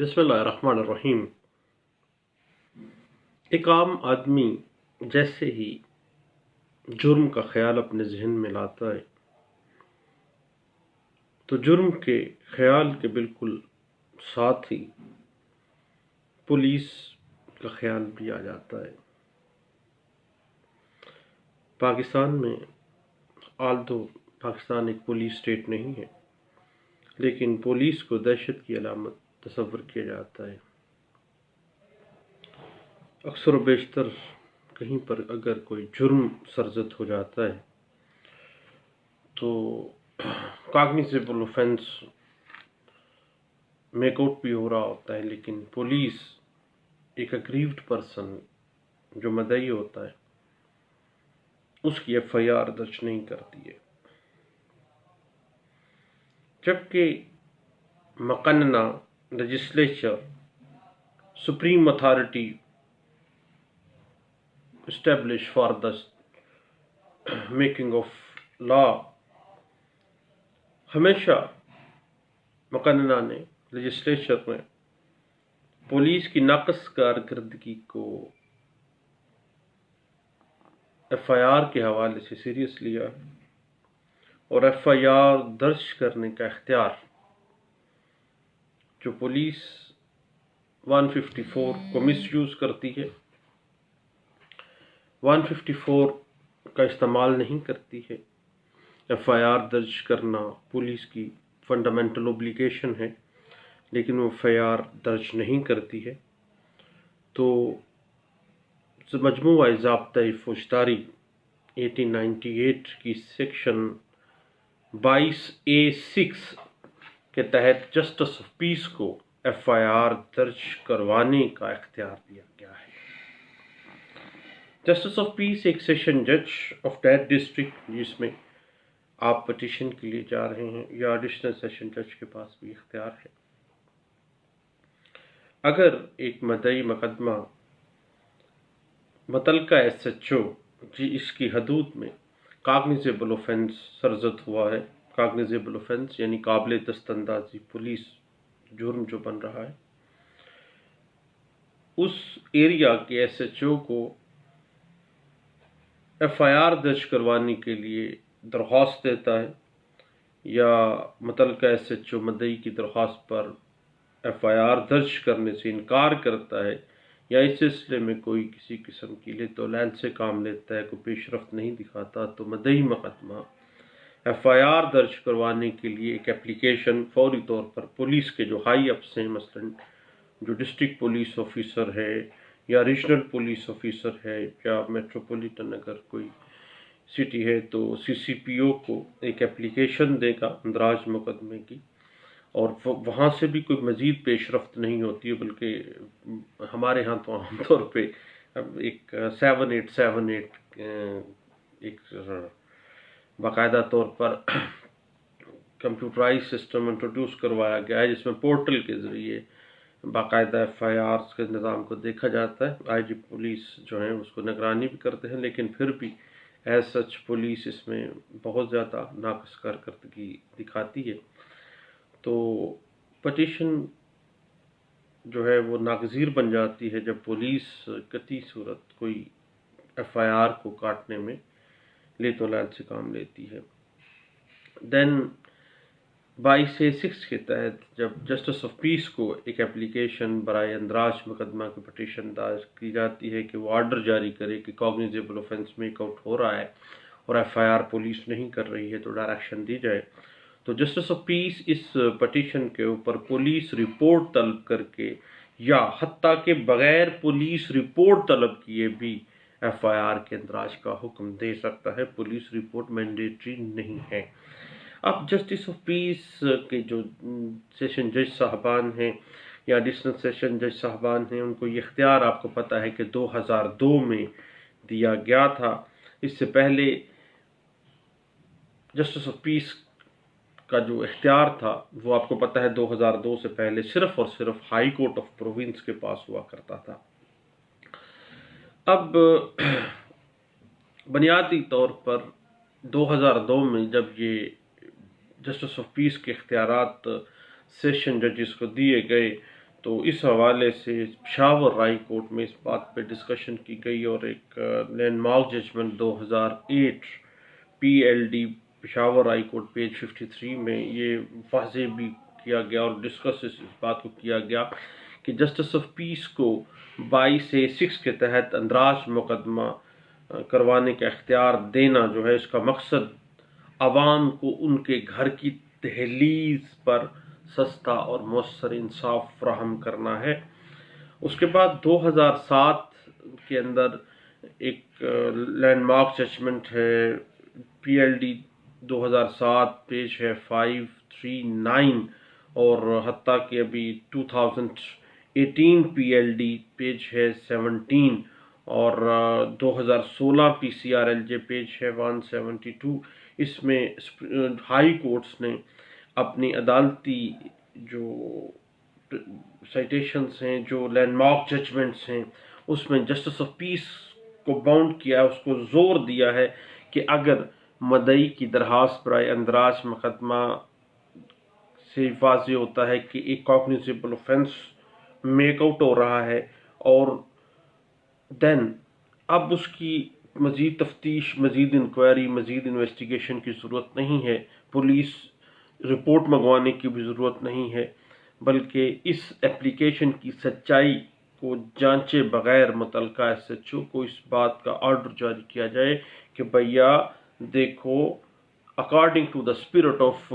بسم اللہ الرحمن الرحیم۔ ایک عام آدمی جیسے ہی جرم کا خیال اپنے ذہن میں لاتا ہے تو جرم کے خیال کے بالکل ساتھ ہی پولیس کا خیال بھی آ جاتا ہے۔ پاکستان میں آلدو پاکستان ایک پولیس اسٹیٹ نہیں ہے، لیکن پولیس کو دہشت کی علامت تصور کیا جاتا ہے۔ اکثر و بیشتر کہیں پر اگر کوئی جرم سرزد ہو جاتا ہے تو کاگنیزیبل اوفینس میک آؤٹ بھی ہو رہا ہوتا ہے، لیکن پولیس ایک اگریوڈ پرسن جو مدعی ہوتا ہے اس کی ایف آئی آر درج نہیں کرتی ہے، جبکہ مقننہ legislature supreme authority establish for the making of law ہمیشہ مقننہ نے لیجسلیچر میں پولیس کی ناقص کارکردگی کو ایف آئی آر کے حوالے سے سیریس لیا اور ایف آئی آر درج کرنے کا اختیار جو پولیس 154 کو مس یوز کرتی ہے، 154 کا استعمال نہیں کرتی ہے۔ ایف آئی آر درج کرنا پولیس کی فنڈامنٹل اوبلیگیشن ہے، لیکن وہ ایف آئی آر درج نہیں کرتی ہے، تو مجموعہ ضابطۂ فوجداری 1898 کی سیکشن 22A(6) کے تحت جسٹس آف پیس کو ایف آئی آر درج کروانے کا اختیار دیا گیا ہے۔ جسٹس آف پیس ایک سیشن جج آف دیٹ ڈسٹرکٹ جس میں آپ پٹیشن کے لیے جا رہے ہیں یا ایڈیشنل سیشن جج کے پاس بھی اختیار ہے۔ اگر ایک مدعی مقدمہ متعلقہ ایس ایچ او اس کی حدود میں کاگنیزیبل اوفینس سرزد ہوا ہے، کاگنیزیبل اوفینس یعنی قابل دستاندازی پولیس جرم جو بن رہا ہے، اس ایریا کے ایس ایچ او کو ایف آئی آر درج کروانے کے لیے درخواست دیتا ہے، یا متعلقہ ایس ایچ او مدعی کی درخواست پر ایف آئی آر درج کرنے سے انکار کرتا ہے، یا اس سلسلے میں کوئی کسی قسم کی لت و لعل سے کام لیتا ہے، کوئی پیش رفت نہیں دکھاتا، تو مدعی مقدمہ ایف آئی آر درج کروانے کے لیے ایک اپلیکیشن فوری طور پر پولیس کے جو ہائی اپس ہیں، مثلا جو ڈسٹرکٹ پولیس آفیسر ہے یا ریجنل پولیس آفیسر ہے یا میٹروپولیٹن اگر کوئی سٹی ہے، تو سی سی پی او کو ایک اپلیکیشن دے گا اندراج مقدمے کی، اور وہاں سے بھی کوئی مزید پیش رفت نہیں ہوتی ہے، بلکہ ہمارے ہاں تو عام طور پہ ایک 7878 ایک باقاعدہ طور پر کمپیوٹرائز سسٹم انٹروڈیوس کروایا گیا ہے، جس میں پورٹل کے ذریعے باقاعدہ ایف آئی آرز کے نظام کو دیکھا جاتا ہے۔ آئی جی پولیس جو ہیں اس کو نگرانی بھی کرتے ہیں، لیکن پھر بھی ایز سچ پولیس اس میں بہت زیادہ ناقص کارکردگی دکھاتی ہے، تو پٹیشن جو ہے وہ ناگزیر بن جاتی ہے جب پولیس قطعی صورت کوئی ایف آئی آر کو کاٹنے میں لیت و لعل سے کام لیتی ہے۔ دین 22A(6) کے تحت جب جسٹس آف پیس کو ایک اپلیکیشن برائے اندراج مقدمہ کی پٹیشن دائر کی جاتی ہے کہ وہ آرڈر جاری کرے کہ کاگنیزیبل اوفینس میک آؤٹ ہو رہا ہے اور ایف آئی آر پولیس نہیں کر رہی ہے، تو ڈائریکشن دی جائے، تو جسٹس آف پیس اس پٹیشن کے اوپر پولیس رپورٹ طلب کر کے یا حتیٰ کہ بغیر پولیس رپورٹ طلب کیے بھی ایف آئی آر کے اندراج کا حکم دے سکتا ہے۔ پولیس رپورٹ مینڈیٹری نہیں ہے۔ اب جسٹس آف پیس کے جو سیشن جج صاحبان ہیں یا ایڈیشنل سیشن جج صاحبان ہیں، ان کو یہ اختیار آپ کو پتہ ہے کہ 2002 میں دیا گیا تھا۔ اس سے پہلے جسٹس آف پیس کا جو اختیار تھا وہ آپ کو پتہ ہے 2002 سے پہلے صرف اور صرف ہائی کورٹ آف پروونس کے پاس ہوا کرتا تھا۔ اب بنیادی طور پر 2002 میں جب یہ جسٹس آف پیس کے اختیارات سیشن ججز کو دیے گئے، تو اس حوالے سے پشاور ہائی کورٹ میں اس بات پہ ڈسکشن کی گئی اور ایک landmark judgment 2008 PLD Peshawar high court page 53 میں یہ واضح بھی کیا گیا اور ڈسکس اس بات کو کیا گیا کہ جسٹس آف پیس کو 22A6 کے تحت اندراج مقدمہ کروانے کا اختیار دینا جو ہے اس کا مقصد عوام کو ان کے گھر کی دہلیز پر سستا اور مؤثر انصاف فراہم کرنا ہے۔ اس کے بعد 2007 کے اندر ایک لینڈ مارک ججمنٹ ہے PLD 2007 پیج ہے 539 اور حتیٰ کہ ابھی 2018 PLD پیج ہے 17 اور 2016 PCRLJ پیج ہے 172۔ اس میں ہائی کورٹس نے اپنی عدالتی جو سائٹیشنز ہیں، جو لینڈ مارک ججمنٹس ہیں، اس میں جسٹس آف پیس کو باؤنڈ کیا ہے، اس کو زور دیا ہے کہ اگر مدعی کی درخواست برائے اندراج مقدمہ سے واضح ہوتا ہے کہ ایک کاگنیزیبل اوفینس میک آؤٹ ہو رہا ہے اور دین اب اس کی مزید تفتیش، مزید انکوائری، مزید انویسٹیگیشن کی ضرورت نہیں ہے، پولیس رپورٹ منگوانے کی بھی ضرورت نہیں ہے، بلکہ اس اپلیکیشن کی سچائی کو جانچے بغیر متعلقہ SHO کو اس بات کا آرڈر جاری کیا جائے کہ بھیا دیکھو according to the spirit of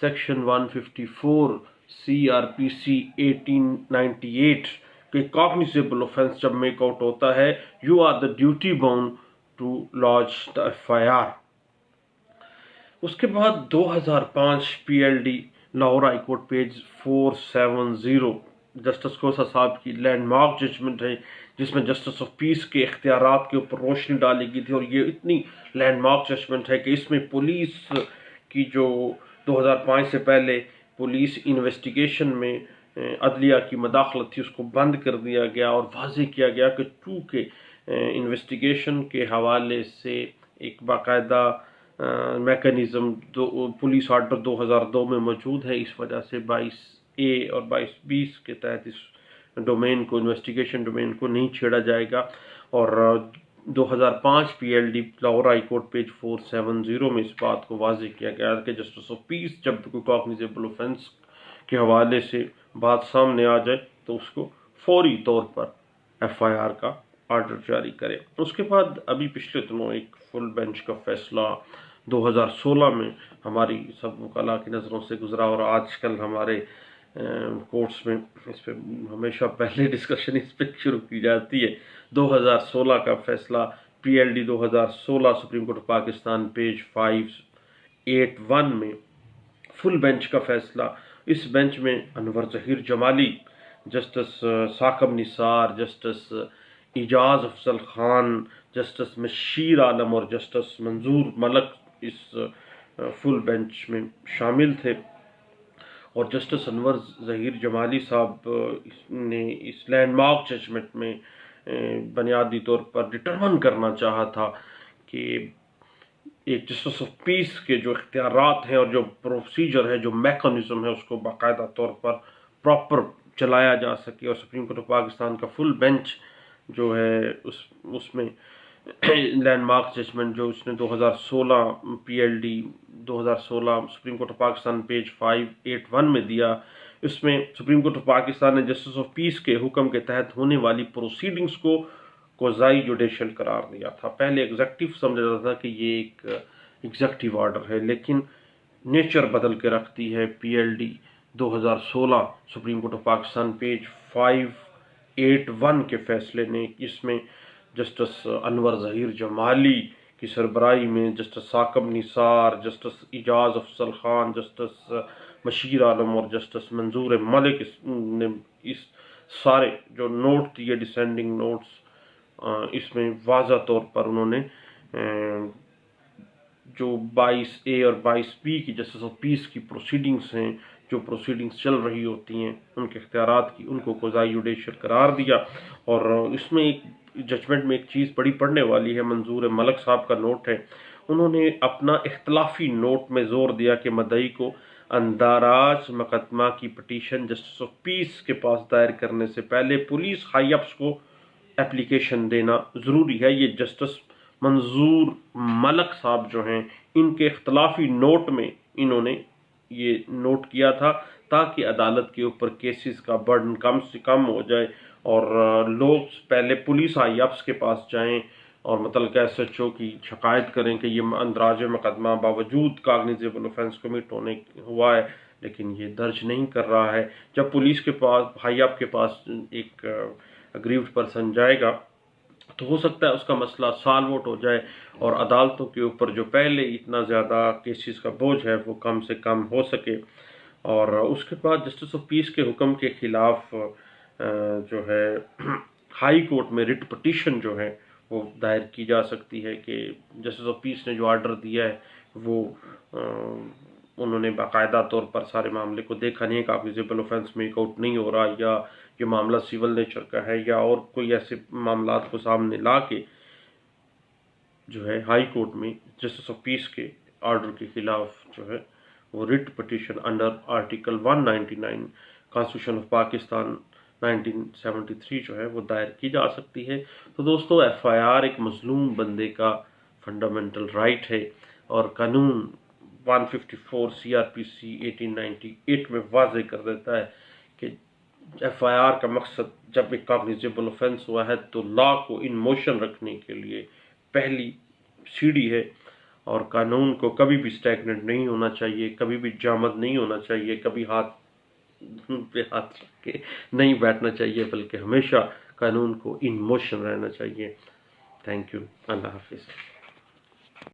section 154 CRPC 1898 کہ کاگنیزیبل اوفینس جب میک آؤٹ ہوتا ہے you are the duty bound to launch the FIR۔ اس کے بعد 2005 PLD Lahore high court page 470 justice Khosa صاحب کی لینڈ مارک ججمنٹ ہے، جس میں جسٹس آف پیس کے اختیارات کے اوپر روشنی ڈالی گئی تھی، اور یہ اتنی لینڈ مارک ججمنٹ ہے کہ اس میں پولیس کی جو 2005 سے پہلے پولیس انویسٹیگیشن میں عدلیہ کی مداخلت تھی اس کو بند کر دیا گیا اور واضح کیا گیا کہ چونکہ انویسٹیگیشن کے حوالے سے ایک باقاعدہ میکانزم پولیس آرڈر 2002 میں موجود ہے، اس وجہ سے 22A اور 2220 کے تحت اس ڈومین کو، انویسٹیگیشن ڈومین کو نہیں چھیڑا جائے گا۔ اور 2005 PLD Lahore high court page 470 میں اس بات کو واضح کیا گیا کہ جسٹس آف پیس جب کوئی کاگنیزیبل اوفینس کے حوالے سے بات سامنے آ جائے تو اس کو فوری طور پر FIR کا آرڈر جاری کرے۔ اس کے بعد ابھی پچھلے دنوں ایک فل بینچ کا فیصلہ 2016 میں ہماری سب وکلاء کی نظروں سے گزرا، اور آج کل ہمارے کورٹس میں اس پہ ہمیشہ پہلے ڈسکشن اس پہ شروع کی جاتی ہے۔ 2016 کا فیصلہ PLD 2016 supreme court of Pakistan page 581 میں فل بینچ کا فیصلہ۔ اس بینچ میں انور ظہیر جمالی، جسٹس ثاقب نثار، جسٹس اعجاز افضل خان، جسٹس مشیر عالم اور جسٹس منظور ملک اس فل بینچ میں شامل تھے، اور جسٹس انور ظہیر جمالی صاحب نے اس لینڈ مارک ججمنٹ میں بنیادی طور پر ڈٹرمن کرنا چاہا تھا کہ ایک جسٹس آف پیس کے جو اختیارات ہیں اور جو پروسیجر ہے، جو میکانزم ہے، اس کو باقاعدہ طور پر پراپر چلایا جا سکے، اور سپریم کورٹ آف پاکستان کا فل بینچ جو ہے اس میں لینڈ مارک ججمنٹ جو اس نے 2016 PLD 2016 supreme court of Pakistan page 581 میں دیا، اس میں سپریم کورٹ آف پاکستان نے جسٹس آف پیس کے حکم کے تحت ہونے والی پروسیڈنگز کو قضائی جوڈیشل قرار دیا تھا۔ پہلے ایگزیکٹو سمجھا جاتا تھا کہ یہ ایک ایگزیکٹو آرڈر ہے، لیکن نیچر بدل کے رکھتی ہے PLD 2016 supreme court of Pakistan page 581 کے فیصلے نے، جس میں جسٹس انور ظہیر جمالی کی سربراہی میں جسٹس ثاقب نثار، جسٹس اعجاز افضل خان، جسٹس مشیر عالم اور جسٹس منظور ملک نے اس سارے جو نوٹ دیے ڈسینڈنگ نوٹس، اس میں واضح طور پر انہوں نے جو 22A اور 22B کی جسٹس آف پیس کی پروسیڈنگز ہیں، جو پروسیڈنگز چل رہی ہوتی ہیں ان کے اختیارات کی، ان کو قضائی جوڈیشل قرار دیا۔ اور اس میں ایک ججمنٹ میں ایک چیز بڑی پڑھنے والی ہے، منظور ملک صاحب کا نوٹ ہے، انہوں نے اپنا اختلافی نوٹ میں زور دیا کہ مدعی کو اندراج مقدمہ کی پٹیشن جسٹس آف پیس کے پاس دائر کرنے سے پہلے پولیس ہائی اپس کو اپلیکیشن دینا ضروری ہے۔ یہ جسٹس منظور ملک صاحب جو ہیں، ان کے اختلافی نوٹ میں انہوں نے یہ نوٹ کیا تھا تاکہ عدالت کے اوپر کیسز کا برڈن کم سے کم ہو جائے اور لوگ پہلے پولیس ہائی اپس کے پاس جائیں اور متعلقہ ایس ایچ او کی شکایت کریں کہ یہ اندراج مقدمہ باوجود کاگنیزیبل اوفینس کمٹ ہوا ہے لیکن یہ درج نہیں کر رہا ہے۔ جب پولیس کے پاس ہائی اپ کے پاس ایک اگریوڈ پرسن جائے گا تو ہو سکتا ہے اس کا مسئلہ سالو آؤٹ ہو جائے اور عدالتوں کے اوپر جو پہلے اتنا زیادہ کیسز کا بوجھ ہے وہ کم سے کم ہو سکے۔ اور اس کے بعد جسٹس آف پیس کے حکم کے خلاف جو ہے ہائی کورٹ میں رٹ پٹیشن جو ہے وہ دائر کی جا سکتی ہے کہ جسٹس آف پیس نے جو آرڈر دیا ہے وہ انہوں نے باقاعدہ طور پر سارے معاملے کو دیکھا نہیں ہے، کاگنیزیبل اوفینس میک آؤٹ نہیں ہو رہا، یا یہ معاملہ سول نیچر کا ہے، یا اور کوئی ایسے معاملات کو سامنے لا کے جو ہے ہائی کورٹ میں جسٹس آف پیس کے آرڈر کے خلاف جو ہے وہ writ petition under article 199 constitution of Pakistan 1973 جو ہے وہ دائر کی جا سکتی ہے۔ تو دوستو، ایف آئی آر ایک مظلوم بندے کا فنڈامنٹل رائٹ ہے اور قانون 154 سی آر پی سی 1898 میں واضح کر دیتا ہے کہ ایف آئی آر کا مقصد جب ایک کاگنیزیبل اوفینس ہوا ہے تو لا کو ان موشن رکھنے کے لیے پہلی سیڑھی ہے، اور قانون کو کبھی بھی سٹیگننٹ نہیں ہونا چاہیے، کبھی بھی جامد نہیں ہونا چاہیے، کبھی ہاتھ پہ ہاتھ رکھ کے نہیں بیٹھنا چاہیے، بلکہ ہمیشہ قانون کو ان موشن رہنا چاہیے۔ تھینک یو، اللہ حافظ۔